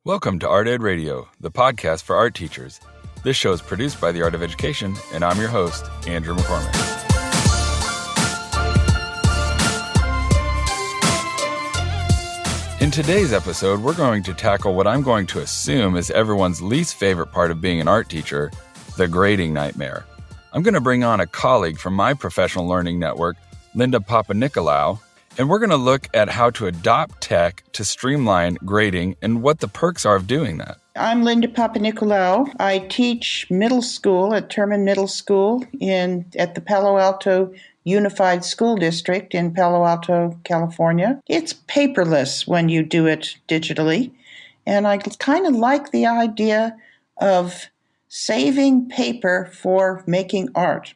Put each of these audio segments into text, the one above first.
Welcome to Art Ed Radio, the podcast for art teachers. This show is produced by the Art of Education, and I'm your host, Andrew McCormick. In today's episode, we're going to tackle what I'm going to assume is everyone's least favorite part of being an art teacher, the grading nightmare. I'm going to bring on a colleague from my professional learning network, Linda Papanicolaou, and we're going to look at how to adopt tech to streamline grading and what the perks are of doing that. I'm Linda Papanicolaou. I teach middle school at Terman Middle School at the Palo Alto Unified School District in Palo Alto, California. It's paperless when you do it digitally, and I kind of like the idea of saving paper for making art.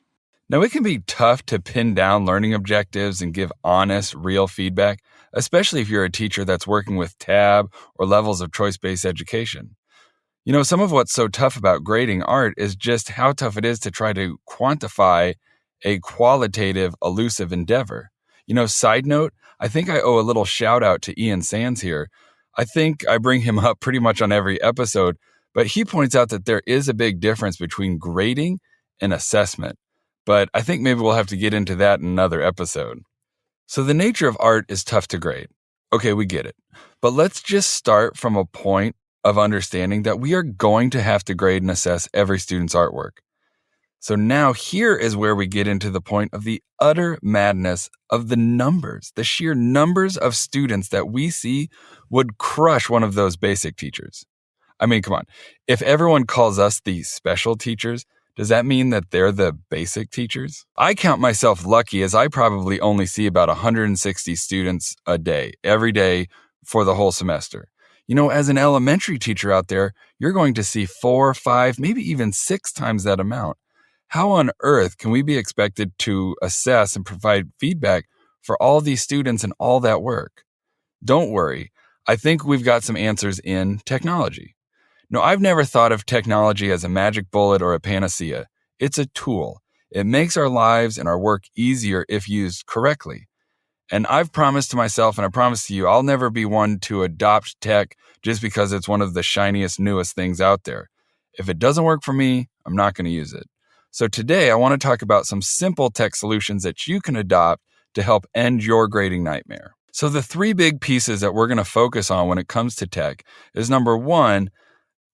Now, it can be tough to pin down learning objectives and give honest, real feedback, especially if you're a teacher that's working with TAB or levels of choice-based education. You know, some of what's so tough about grading art is just how tough it is to try to quantify a qualitative, elusive endeavor. You know, side note, I think I owe a little shout out to Ian Sands here. I think I bring him up pretty much on every episode, but he points out that there is a big difference between grading and assessment. But I think maybe we'll have to get into that in another episode. So the nature of art is tough to grade. Okay, we get it. But let's just start from a point of understanding that we are going to have to grade and assess every student's artwork. So now here is where we get into the point of the utter madness of the numbers. The sheer numbers of students that we see would crush one of those basic teachers. I mean, come on. If everyone calls us the special teachers, does that mean that they're the basic teachers? I count myself lucky as I probably only see about 160 students a day, every day for the whole semester. You know, as an elementary teacher out there, you're going to see 4, 5, maybe even 6 times that amount. How on earth can we be expected to assess and provide feedback for all these students and all that work? Don't worry. I think we've got some answers in technology. No, I've never thought of technology as a magic bullet or a panacea. It's a tool. It makes our lives and our work easier if used correctly. And I've promised to myself, and I promise to you, I'll never be one to adopt tech just because it's one of the shiniest, newest things out there. If it doesn't work for me, I'm not going to use it. So today, I want to talk about some simple tech solutions that you can adopt to help end your grading nightmare. So the 3 big pieces that we're going to focus on when it comes to tech is number 1,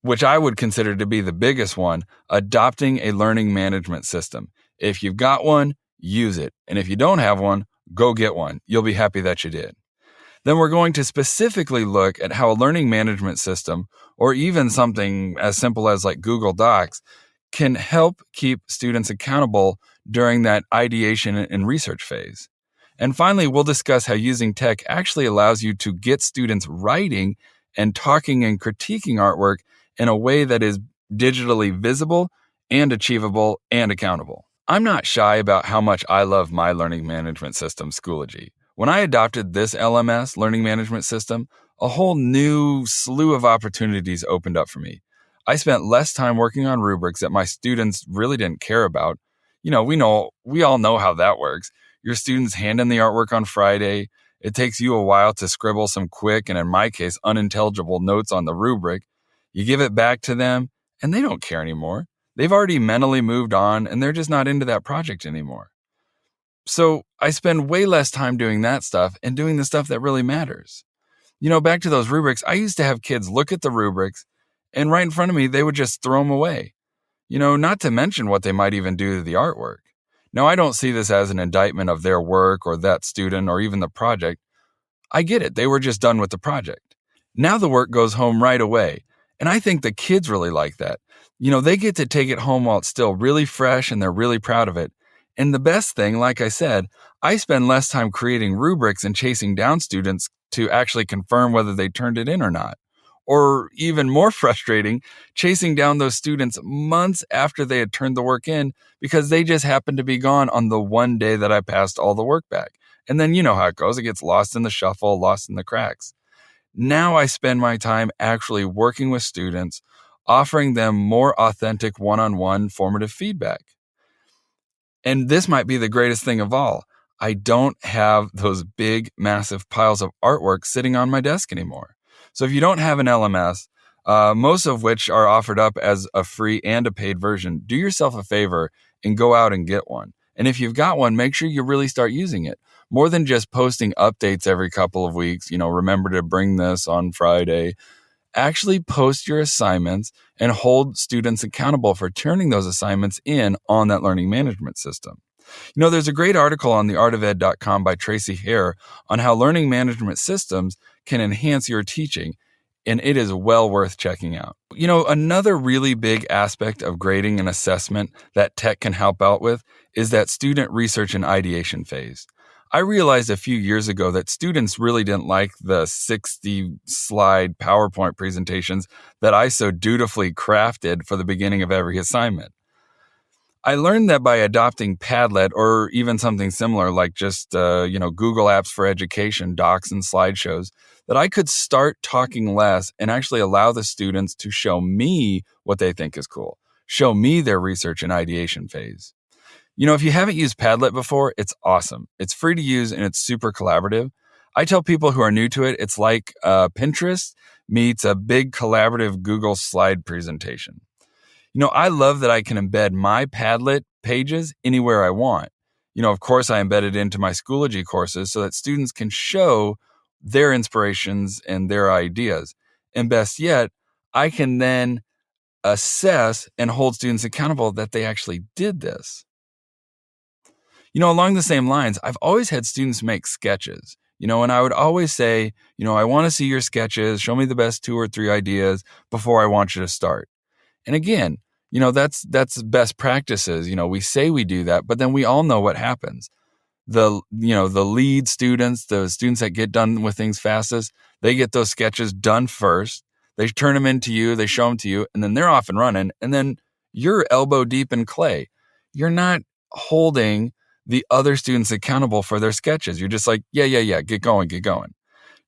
which I would consider to be the biggest one, adopting a learning management system. If you've got one, use it. And if you don't have one, go get one. You'll be happy that you did. Then we're going to specifically look at how a learning management system, or even something as simple as like Google Docs, can help keep students accountable during that ideation and research phase. And finally, we'll discuss how using tech actually allows you to get students writing and talking and critiquing artwork in a way that is digitally visible and achievable and accountable. I'm not shy about how much I love my learning management system, Schoology. When I adopted this LMS, learning management system, a whole new slew of opportunities opened up for me. I spent less time working on rubrics that my students really didn't care about. You know, we all know how that works. Your students hand in the artwork on Friday. It takes you a while to scribble some quick, and in my case, unintelligible notes on the rubric. You give it back to them, and they don't care anymore. They've already mentally moved on, and they're just not into that project anymore. So I spend way less time doing that stuff and doing the stuff that really matters. You know, back to those rubrics, I used to have kids look at the rubrics, and right in front of me, they would just throw them away. You know, not to mention what they might even do to the artwork. Now, I don't see this as an indictment of their work or that student or even the project. I get it. They were just done with the project. Now the work goes home right away. And I think the kids really like that. You know, they get to take it home while it's still really fresh and they're really proud of it. And the best thing, like I said, I spend less time creating rubrics and chasing down students to actually confirm whether they turned it in or not. Or even more frustrating, chasing down those students months after they had turned the work in because they just happened to be gone on the one day that I passed all the work back. And then you know how it goes. It gets lost in the shuffle, lost in the cracks. Now I spend my time actually working with students, offering them more authentic one-on-one formative feedback. And this might be the greatest thing of all. I don't have those big, massive piles of artwork sitting on my desk anymore. So if you don't have an LMS, most of which are offered up as a free and a paid version. Do yourself a favor and go out and get one. And if you've got one, make sure you really start using it. More than just posting updates every couple of weeks, remember to bring this on Friday. Actually post your assignments and hold students accountable for turning those assignments in on that learning management system. There's a great article on theartofed.com by Tracy Hare on how learning management systems can enhance your teaching, and it is well worth checking out. Another really big aspect of grading and assessment that tech can help out with is that student research and ideation phase. I realized a few years ago that students really didn't like the 60-slide PowerPoint presentations that I so dutifully crafted for the beginning of every assignment. I learned that by adopting Padlet or even something similar like just, Google Apps for Education, docs and slideshows, that I could start talking less and actually allow the students to show me what they think is cool, show me their research and ideation phase. If you haven't used Padlet before, it's awesome. It's free to use and it's super collaborative. I tell people who are new to it, it's like Pinterest meets a big collaborative Google slide presentation. I love that I can embed my Padlet pages anywhere I want. Of course, I embed it into my Schoology courses so that students can show their inspirations and their ideas. And best yet, I can then assess and hold students accountable that they actually did this. Along the same lines, I've always had students make sketches, and I would always say, I want to see your sketches, show me the best 2 or 3 ideas before I want you to start. And again, that's best practices. We say we do that, but then we all know what happens. The lead students, the students that get done with things fastest, they get those sketches done first. They turn them into you, they show them to you, and then they're off and running. And then you're elbow deep in clay. You're not holding the other students accountable for their sketches. You're just like, yeah, get going.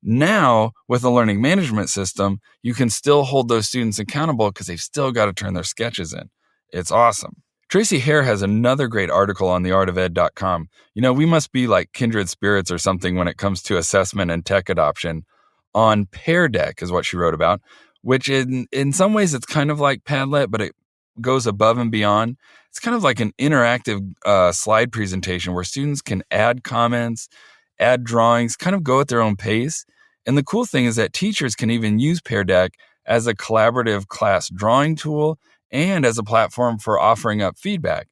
Now, with a learning management system, you can still hold those students accountable because they've still got to turn their sketches in. It's awesome. Tracy Hare has another great article on theartofed.com. We must be like kindred spirits or something when it comes to assessment and tech adoption. On Pear Deck is what she wrote about, which in some ways it's kind of like Padlet, but it goes above and beyond. It's kind of like an interactive slide presentation where students can add comments, add drawings, kind of go at their own pace. And the cool thing is that teachers can even use Pear Deck as a collaborative class drawing tool and as a platform for offering up feedback.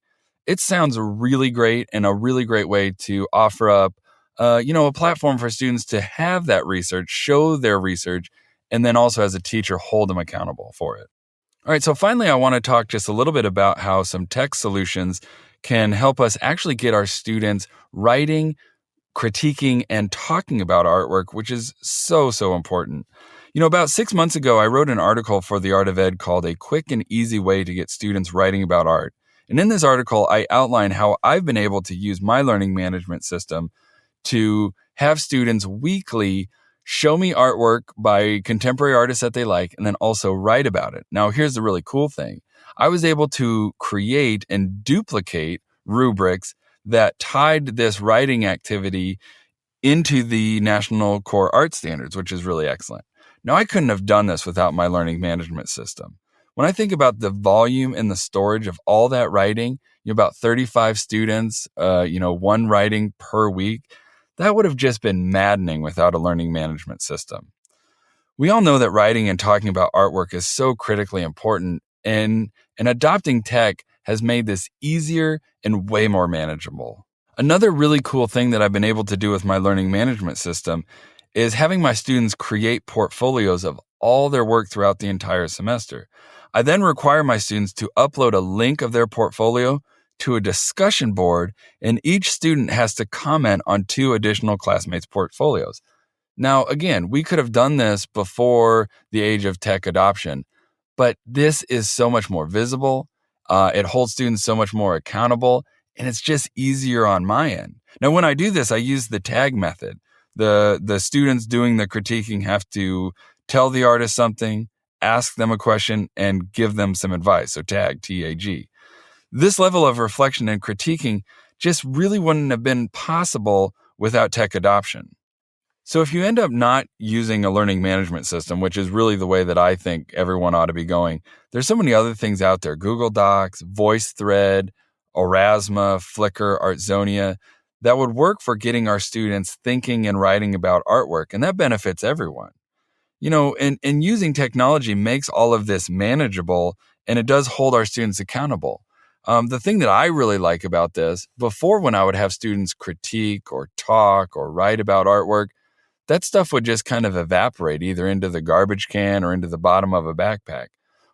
It sounds really great and a really great way to offer up, a platform for students to have that research, show their research, and then also as a teacher, hold them accountable for it. All right, so finally, I want to talk just a little bit about how some tech solutions can help us actually get our students writing, critiquing, and talking about artwork, which is so, so important. About 6 months ago, I wrote an article for The Art of Ed called A Quick and Easy Way to Get Students Writing About Art. And in this article, I outline how I've been able to use my learning management system to have students weekly show me artwork by contemporary artists that they like, and then also write about it. Now, here's the really cool thing. I was able to create and duplicate rubrics that tied this writing activity into the National Core Art Standards, which is really excellent. Now, I couldn't have done this without my learning management system. When I think about the volume and the storage of all that writing, about 35 students, one writing per week, that would have just been maddening without a learning management system. We all know that writing and talking about artwork is so critically important, and adopting tech has made this easier and way more manageable. Another really cool thing that I've been able to do with my learning management system is having my students create portfolios of all their work throughout the entire semester. I then require my students to upload a link of their portfolio to a discussion board, and each student has to comment on 2 additional classmates' portfolios. Now, again, we could have done this before the age of tech adoption, but this is so much more visible. It holds students so much more accountable, and it's just easier on my end. Now, when I do this, I use the tag method. The students doing the critiquing have to tell the artist something, ask them a question, and give them some advice. So tag, TAG. This level of reflection and critiquing just really wouldn't have been possible without tech adoption. So if you end up not using a learning management system, which is really the way that I think everyone ought to be going, there's so many other things out there. Google Docs, VoiceThread, Erasma, Flickr, Artzonia, that would work for getting our students thinking and writing about artwork, and that benefits everyone. And using technology makes all of this manageable, and it does hold our students accountable. The thing that I really like about this, before when I would have students critique or talk or write about artwork, that stuff would just kind of evaporate either into the garbage can or into the bottom of a backpack.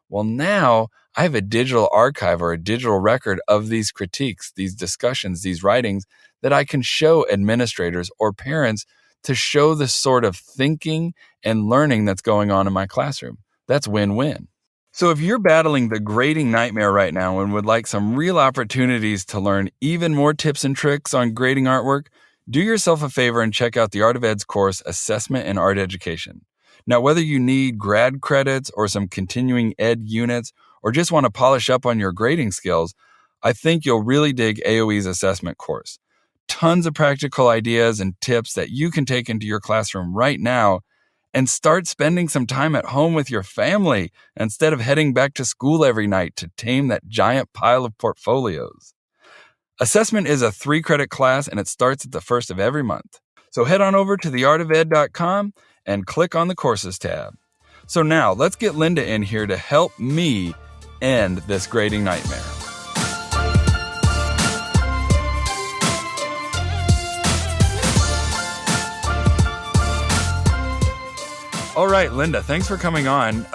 Well, now I have a digital archive or a digital record of these critiques, these discussions, these writings that I can show administrators or parents to show the sort of thinking and learning that's going on in my classroom. That's win-win. So if you're battling the grading nightmare right now and would like some real opportunities to learn even more tips and tricks on grading artwork, do yourself a favor and check out the Art of Ed's course, Assessment in Art Education. Now, whether you need grad credits or some continuing ed units, or just want to polish up on your grading skills, I think you'll really dig AOE's assessment course. Tons of practical ideas and tips that you can take into your classroom right now and start spending some time at home with your family instead of heading back to school every night to tame that giant pile of portfolios. Assessment is a 3-credit class, and it starts at the first of every month. So head on over to theartofed.com and click on the Courses tab. So now, let's get Linda in here to help me end this grading nightmare. All right, Linda, thanks for coming on,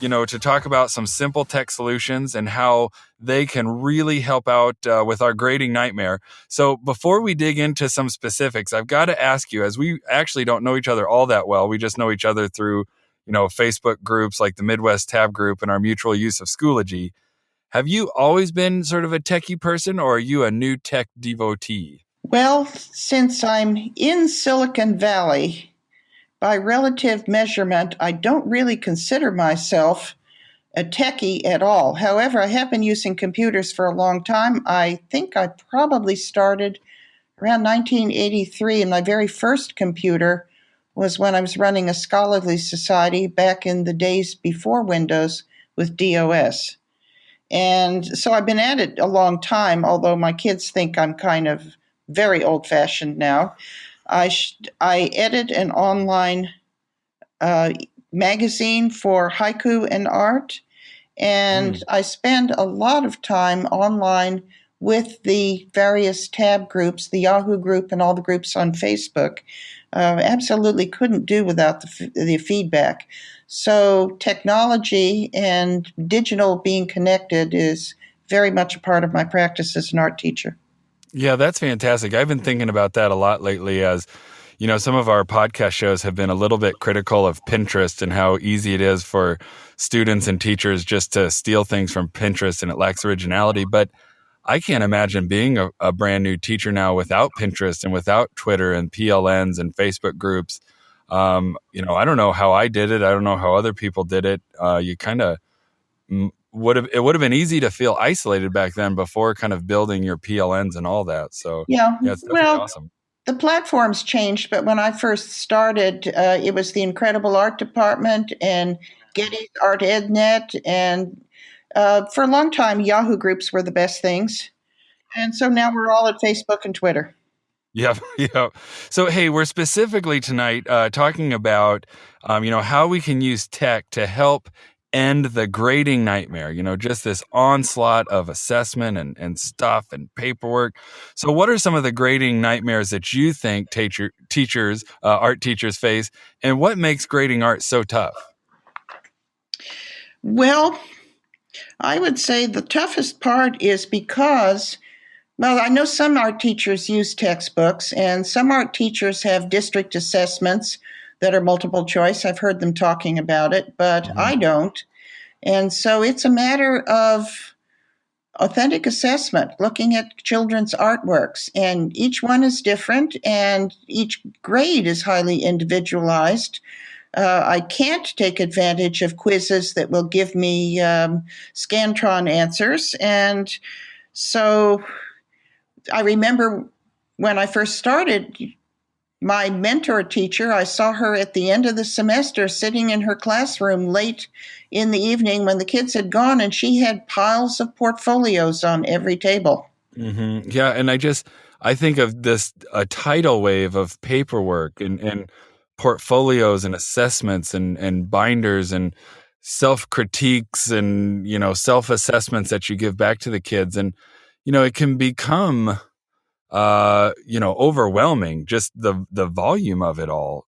to talk about some simple tech solutions and how they can really help out with our grading nightmare. So before we dig into some specifics, I've got to ask you, as we actually don't know each other all that well, we just know each other through, Facebook groups like the Midwest Tab Group and our mutual use of Schoology. Have you always been sort of a techie person, or are you a new tech devotee? Well, since I'm in Silicon Valley, by relative measurement, I don't really consider myself a techie at all. However, I have been using computers for a long time. I think I probably started around 1983, and my very first computer was when I was running a scholarly society back in the days before Windows with DOS. And so I've been at it a long time, although my kids think I'm kind of very old-fashioned now. I edit an online magazine for haiku and art, and I spend a lot of time online with the various tab groups, the Yahoo group and all the groups on Facebook. Absolutely couldn't do without the feedback. So technology and digital being connected is very much a part of my practice as an art teacher. Yeah, that's fantastic. I've been thinking about that a lot lately as, some of our podcast shows have been a little bit critical of Pinterest and how easy it is for students and teachers just to steal things from Pinterest and it lacks originality. But I can't imagine being a brand new teacher now without Pinterest and without Twitter and PLNs and Facebook groups. I don't know how I did it. I don't know how other people did it. You kind of it would have been easy to feel isolated back then before kind of building your PLNs and all that. So yeah, it's definitely awesome. The platforms changed, but when I first started, it was the Incredible Art Department and Getty's Art EdNet, and for a long time, Yahoo groups were the best things. And so now we're all at Facebook and Twitter. Yeah. So, hey, we're specifically tonight talking about, how we can use tech to help end the grading nightmare, just this onslaught of assessment and stuff and paperwork. So what are some of the grading nightmares that you think art teachers face, and what makes grading art so tough? Well, I would say the toughest part is because, I know some art teachers use textbooks, and some art teachers have district assessments that are multiple choice. I've heard them talking about it, but I don't. And so it's a matter of authentic assessment, looking at children's artworks, and each one is different, and each grade is highly individualized. I can't take advantage of quizzes that will give me Scantron answers. And so I remember when I first started My mentor teacher, I saw her at the end of the semester sitting in her classroom late in the evening when the kids had gone, and she had piles of portfolios on every table. Yeah, and I think of this a tidal wave of paperwork and portfolios and assessments and binders and self critiques and self assessments that you give back to the kids, and it can become overwhelming, just the volume of it all.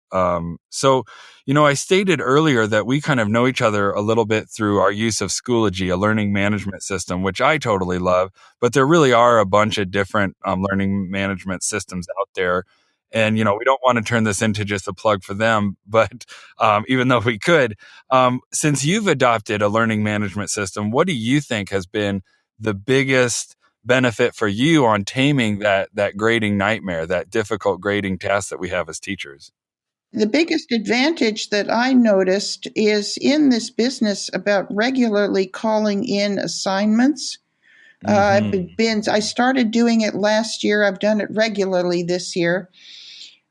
So I stated earlier that we kind of know each other a little bit through our use of Schoology, a learning management system, which I totally love. But there really are a bunch of different learning management systems out there. And, we don't want to turn this into just a plug for them, but even though we could, since you've adopted a learning management system, what do you think has been the biggest benefit for you on taming that grading nightmare, that difficult grading task that we have as teachers? The biggest advantage that I noticed is in this business about regularly calling in assignments. I started doing it last year. I've done it regularly this year.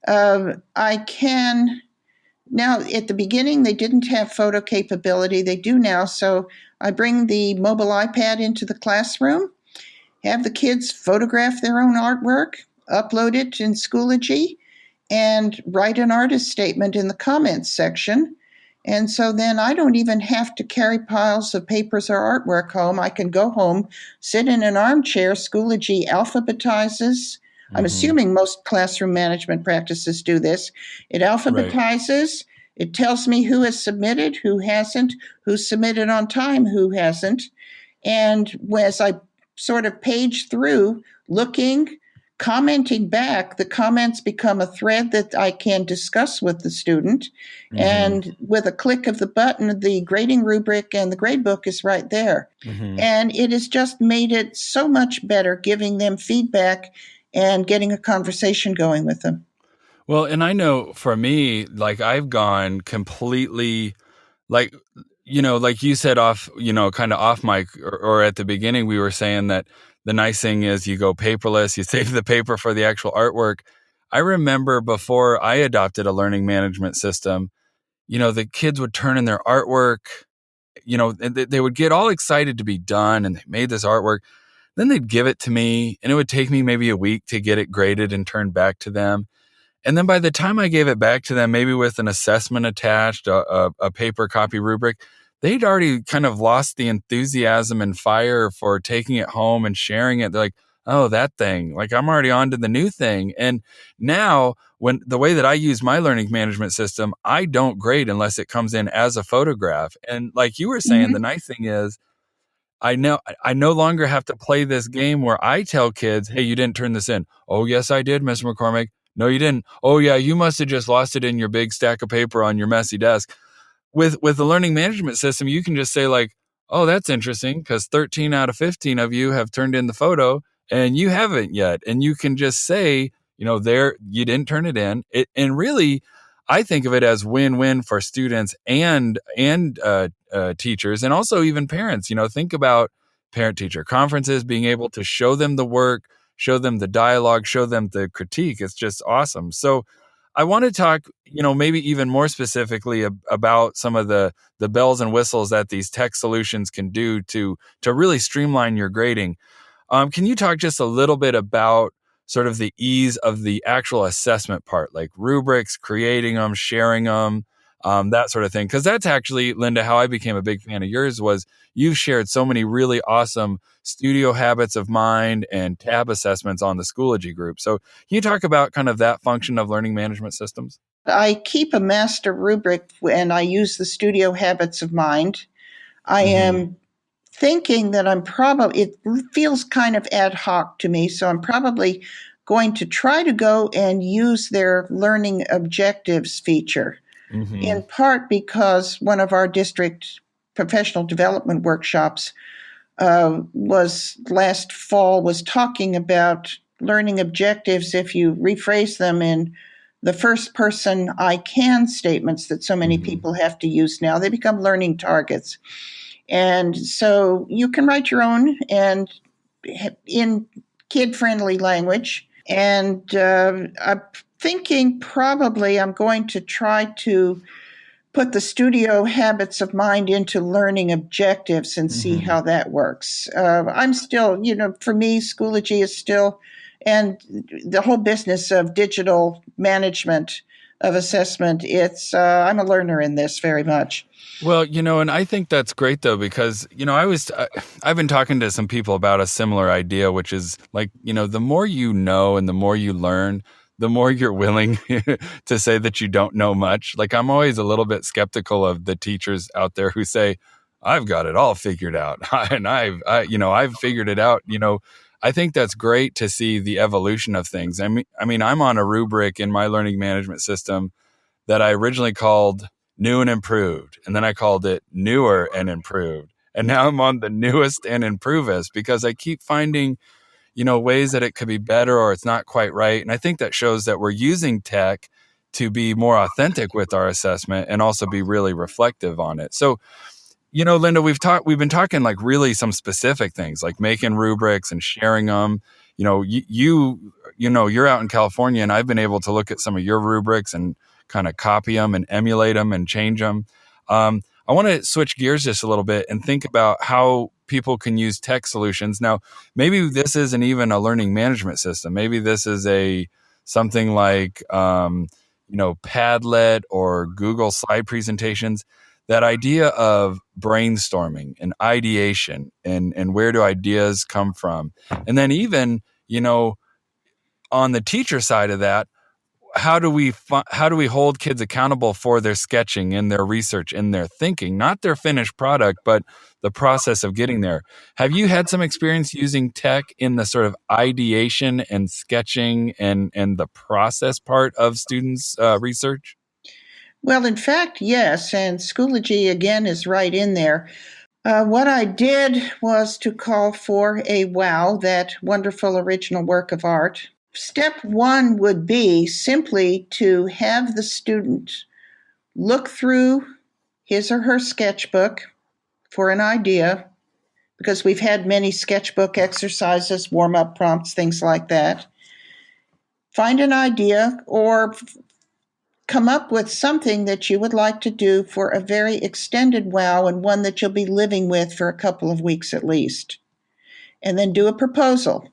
I can now, at the beginning, they didn't have photo capability. They do now. So I bring the mobile iPad into the classroom, have the kids photograph their own artwork, upload it in Schoology, and write an artist statement in the comments section. And so then I don't even have to carry piles of papers or artwork home. I can go home, sit in an armchair. Schoology alphabetizes. I'm assuming most classroom management practices do this. It Right. alphabetizes. It tells me who has submitted, who hasn't, who submitted on time, who hasn't. And as I sort of page through, looking, commenting back, the comments become a thread that I can discuss with the student. hmm And with a click of the button, the grading rubric and the gradebook is right there. hmm And it has just made it so much better giving them feedback and getting a conversation going with them. Well, and I know for me, like I've gone completely, like, like you said off, kind of off mic, or at the beginning, we were saying that the nice thing is you go paperless, you save the paper for the actual artwork. I remember before I adopted a learning management system, the kids would turn in their artwork, and they would get all excited to be done and they made this artwork. Then they'd give it to me and it would take me maybe a week to get it graded and turned back to them. And then by the time I gave it back to them, maybe with an assessment attached, a paper copy rubric, they'd already kind of lost the enthusiasm and fire for taking it home and sharing it. They're like, oh, that thing, like I'm already on to the new thing. And now when the way that I use my learning management system, I don't grade unless it comes in as a photograph. And like you were saying, the Mm-hmm. nice thing is I no longer have to play this game where I tell kids, "Hey, you didn't turn this in." "Oh, yes, I did, Mr. McCormick." "No, you didn't." "Oh, yeah, you must have just lost it in your big stack of paper on your messy desk." With the learning management system, you can just say like, "Oh, that's interesting because 13 out of 15 of you have turned in the photo and you haven't yet." And you can just say, there you didn't turn it in. And really, I think of it as win-win for students and teachers, and also even parents. Think about parent-teacher conferences, being able to show them the work, show them the dialogue, show them the critique. It's just awesome. So I want to talk, maybe even more specifically about some of the bells and whistles that these tech solutions can do to really streamline your grading. Can you talk just a little bit about sort of the ease of the actual assessment part, like rubrics, creating them, sharing them, that sort of thing? Because that's actually, Linda, how I became a big fan of yours was you've shared so many really awesome studio habits of mind and tab assessments on the Schoology group. So can you talk about kind of that function of learning management systems? I keep a master rubric and I use the studio habits of mind. I Mm-hmm. am thinking that it feels kind of ad hoc to me, so I'm probably going to try to go and use their learning objectives feature, Mm-hmm. in part because one of our district professional development workshops was last fall was talking about learning objectives if you rephrase them in the first person I can statements that so many Mm-hmm. people have to use now. They become learning targets. And so you can write your own and in kid friendly language. And I thinking probably I'm going to try to put the studio habits of mind into learning objectives and see how that works. I'm still, for me, Schoology is still, and the whole business of digital management of assessment, I'm a learner in this very much. Well, and I think that's great though, because, I've been talking to some people about a similar idea, which is like, the more you know and the more you learn, the more you're willing to say that you don't know much. Like, I'm always a little bit skeptical of the teachers out there who say, I've got it all figured out. And I've figured it out. I think that's great to see the evolution of things. I mean, I'm on a rubric in my learning management system that I originally called new and improved. And then I called it newer and improved. And now I'm on the newest and improvest because I keep finding, ways that it could be better or it's not quite right. And I think that shows that we're using tech to be more authentic with our assessment and also be really reflective on it. So, Linda, we've been talking like really some specific things like making rubrics and sharing them. You're out in California and I've been able to look at some of your rubrics and kind of copy them and emulate them and change them. I want to switch gears just a little bit and think about how people can use tech solutions. Now, maybe this isn't even a learning management system. Maybe this is something like, Padlet or Google slide presentations. That idea of brainstorming and ideation and where do ideas come from? And then even, on the teacher side of that, how do we hold kids accountable for their sketching and their research and their thinking, not their finished product, but the process of getting there? Have you had some experience using tech in the sort of ideation and sketching and the process part of students' research? Well, in fact, yes, and Schoology again is right in there. What I did was to call for a wow, that wonderful original work of art. Step one would be simply to have the student look through his or her sketchbook for an idea, because we've had many sketchbook exercises, warm up prompts, things like that. Find an idea or come up with something that you would like to do for a very extended wow and one that you'll be living with for a couple of weeks at least. And then do a proposal.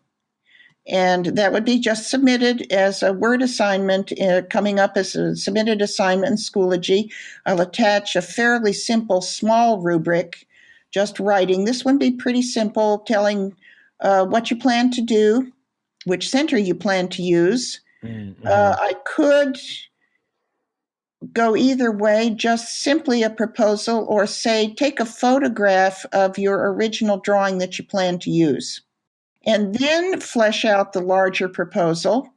And that would be just submitted as a Word assignment, coming up as a submitted assignment in Schoology. I'll attach a fairly simple small rubric, just writing. This one be pretty simple, telling what you plan to do, which center you plan to use. Mm-hmm. I could go either way, just simply a proposal, or say, take a photograph of your original drawing that you plan to use. And then flesh out the larger proposal,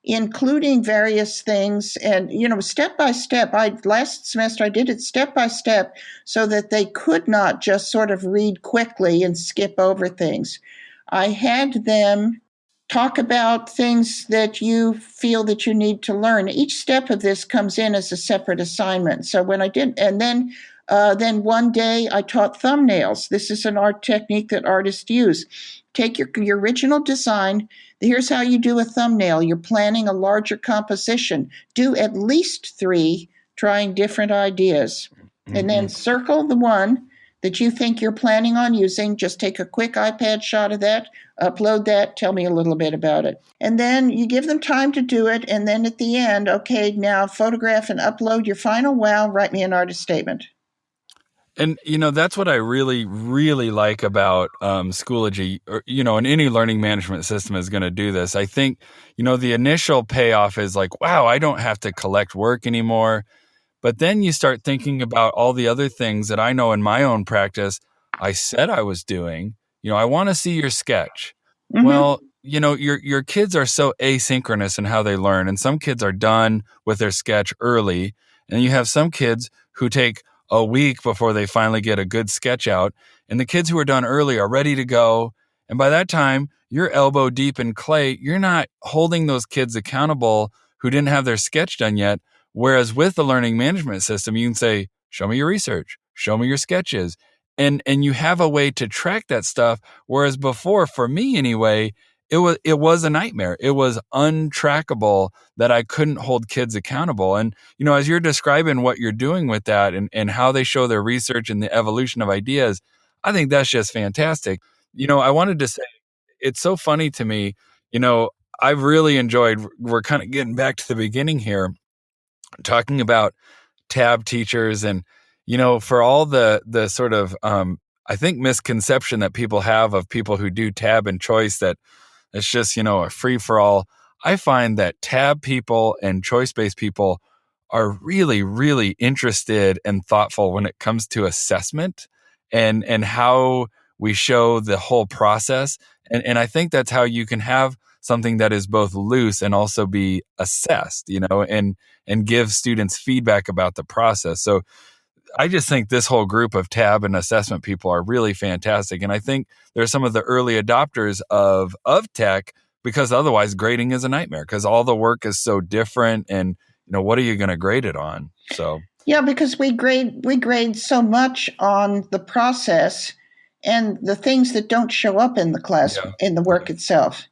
including various things and, step by step. Last semester I did it step by step so that they could not just sort of read quickly and skip over things. I had them talk about things that you feel that you need to learn. Each step of this comes in as a separate assignment. So when I did, and then one day I taught thumbnails. This is an art technique that artists use. Take your original design. Here's how you do a thumbnail. You're planning a larger composition. Do at least 3, trying different ideas. Mm-hmm. And then circle the one that you think you're planning on using. Just take a quick iPad shot of that, upload that, tell me a little bit about it. And then you give them time to do it. And then at the end, okay, now photograph and upload your final wow, write me an artist statement. And, that's what I really, really like about Schoology, and any learning management system is going to do this. I think, the initial payoff is like, wow, I don't have to collect work anymore. But then you start thinking about all the other things that I know in my own practice I said I was doing. I want to see your sketch. Mm-hmm. Well, your kids are so asynchronous in how they learn. And some kids are done with their sketch early. And you have some kids who take a week before they finally get a good sketch out. And the kids who are done early are ready to go. And by that time, you're elbow deep in clay. You're not holding those kids accountable who didn't have their sketch done yet. Whereas with the learning management system, you can say, show me your research, show me your sketches. And you have a way to track that stuff. Whereas before, for me anyway, it was a nightmare. It was untrackable that I couldn't hold kids accountable. And, as you're describing what you're doing with that and how they show their research and the evolution of ideas, I think that's just fantastic. I wanted to say, it's so funny to me, you know, I've really enjoyed, we're kind of getting back to the beginning here, talking about tab teachers and, for all the sort of, I think misconception that people have of people who do tab and choice, that it's just, a free for all. I find that tab people and choice-based people are really, really interested and thoughtful when it comes to assessment and how we show the whole process. And I think that's how you can have something that is both loose and also be assessed, and give students feedback about the process. So I just think this whole group of tab and assessment people are really fantastic. And I think they're some of the early adopters of tech, because otherwise grading is a nightmare because all the work is so different. And, what are you going to grade it on? So, yeah, because we grade so much on the process and the things that don't show up in the class, in the work itself.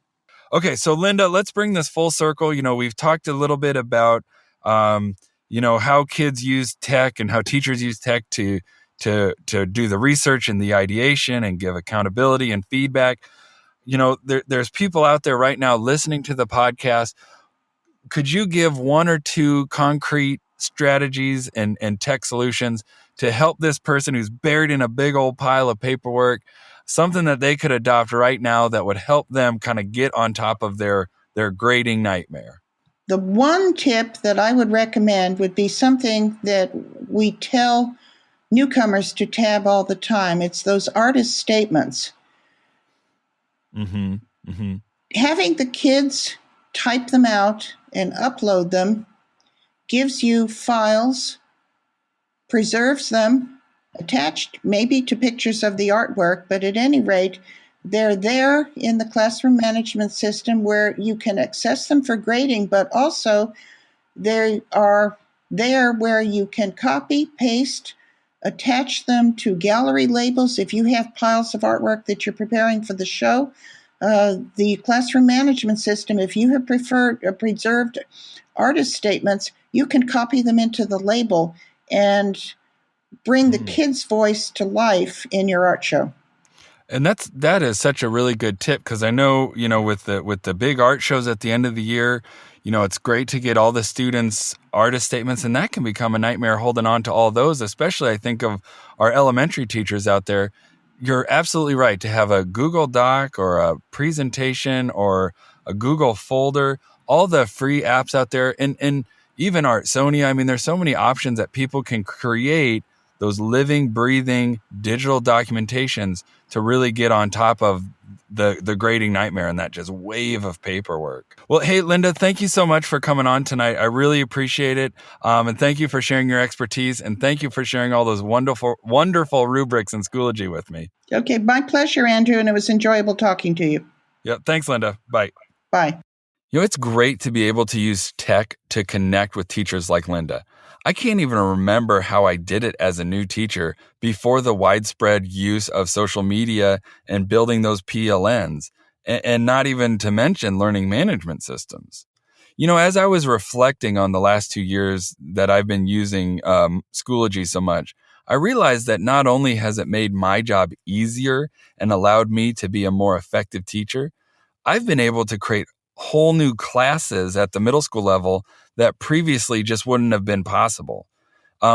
Okay. So Linda, let's bring this full circle. We've talked a little bit about, how kids use tech and how teachers use tech to do the research and the ideation and give accountability and feedback. There's people out there right now listening to the podcast. Could you give one or two concrete strategies and tech solutions to help this person who's buried in a big old pile of paperwork, something that they could adopt right now that would help them kind of get on top of their grading nightmare? The one tip that I would recommend would be something that we tell newcomers to tab all the time. It's those artist statements. Mm-hmm. Mm-hmm. Having the kids type them out and upload them gives you files, preserves them, attached maybe to pictures of the artwork, but at any rate, they're there in the classroom management system where you can access them for grading, but also they are there where you can copy, paste, attach them to gallery labels. If you have piles of artwork that you're preparing for the show, the classroom management system, if you have preserved artist statements, you can copy them into the label and bring the kid's voice to life in your art show. And that is such a really good tip, because I know, with the big art shows at the end of the year, it's great to get all the students' artist statements, and that can become a nightmare holding on to all those, especially I think of our elementary teachers out there. You're absolutely right to have a Google Doc or a presentation or a Google folder, all the free apps out there, and even Artsonia. I mean, there's so many options that people can create those living, breathing digital documentations to really get on top of the grading nightmare and that just wave of paperwork. Well, hey, Linda, thank you so much for coming on tonight. I really appreciate it. And thank you for sharing your expertise. And thank you for sharing all those wonderful, wonderful rubrics in Schoology with me. Okay, my pleasure, Andrew, and it was enjoyable talking to you. Yeah, thanks, Linda. Bye. Bye. It's great to be able to use tech to connect with teachers like Linda. I can't even remember how I did it as a new teacher before the widespread use of social media and building those PLNs, and not even to mention learning management systems. As I was reflecting on the last 2 years that I've been using Schoology so much, I realized that not only has it made my job easier and allowed me to be a more effective teacher, I've been able to create whole new classes at the middle school level that previously just wouldn't have been possible.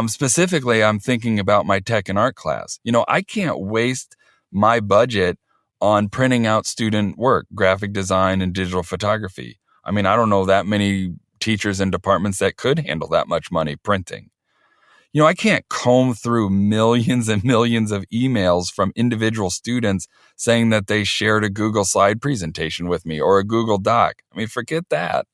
Specifically, I'm thinking about my tech and art class. I can't waste my budget on printing out student work, graphic design and digital photography. I mean, I don't know that many teachers and departments that could handle that much money printing. I can't comb through millions and millions of emails from individual students saying that they shared a Google slide presentation with me or a Google Doc. I mean, forget that.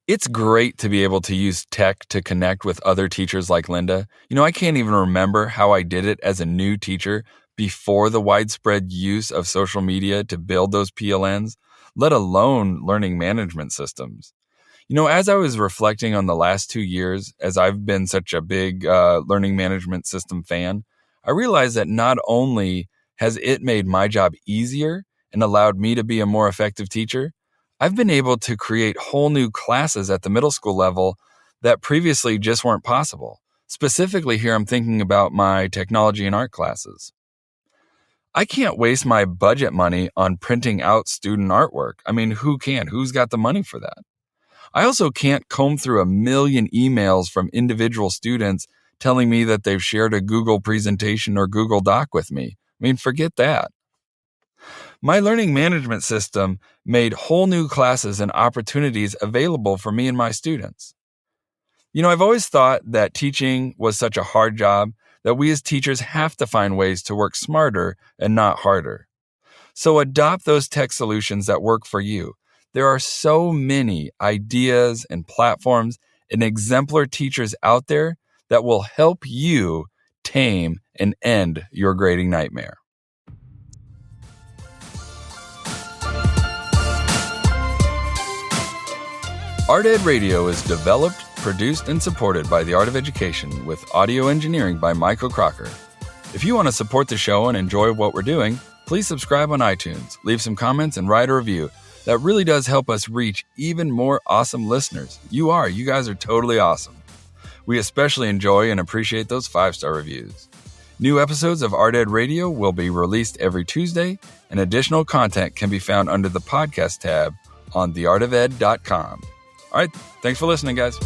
It's great to be able to use tech to connect with other teachers like Linda. I can't even remember how I did it as a new teacher before the widespread use of social media to build those PLNs, let alone learning management systems. As I was reflecting on the last 2 years, as I've been such a big learning management system fan, I realized that not only has it made my job easier and allowed me to be a more effective teacher, I've been able to create whole new classes at the middle school level that previously just weren't possible. Specifically, here I'm thinking about my technology and art classes. I can't waste my budget money on printing out student artwork. I mean, who can? Who's got the money for that? I also can't comb through a million emails from individual students telling me that they've shared a Google presentation or Google Doc with me. I mean, forget that. My learning management system made whole new classes and opportunities available for me and my students. I've always thought that teaching was such a hard job that we as teachers have to find ways to work smarter and not harder. So adopt those tech solutions that work for you. There are so many ideas and platforms and exemplar teachers out there that will help you tame and end your grading nightmare. Art Ed Radio is developed, produced, and supported by the Art of Education with audio engineering by Michael Crocker. If you want to support the show and enjoy what we're doing, please subscribe on iTunes, leave some comments, and write a review. That really does help us reach even more awesome listeners. You guys are totally awesome. We especially enjoy and appreciate those 5-star reviews. New episodes of Art Ed Radio will be released every Tuesday, and additional content can be found under the podcast tab on theartofed.com. All right, thanks for listening, guys.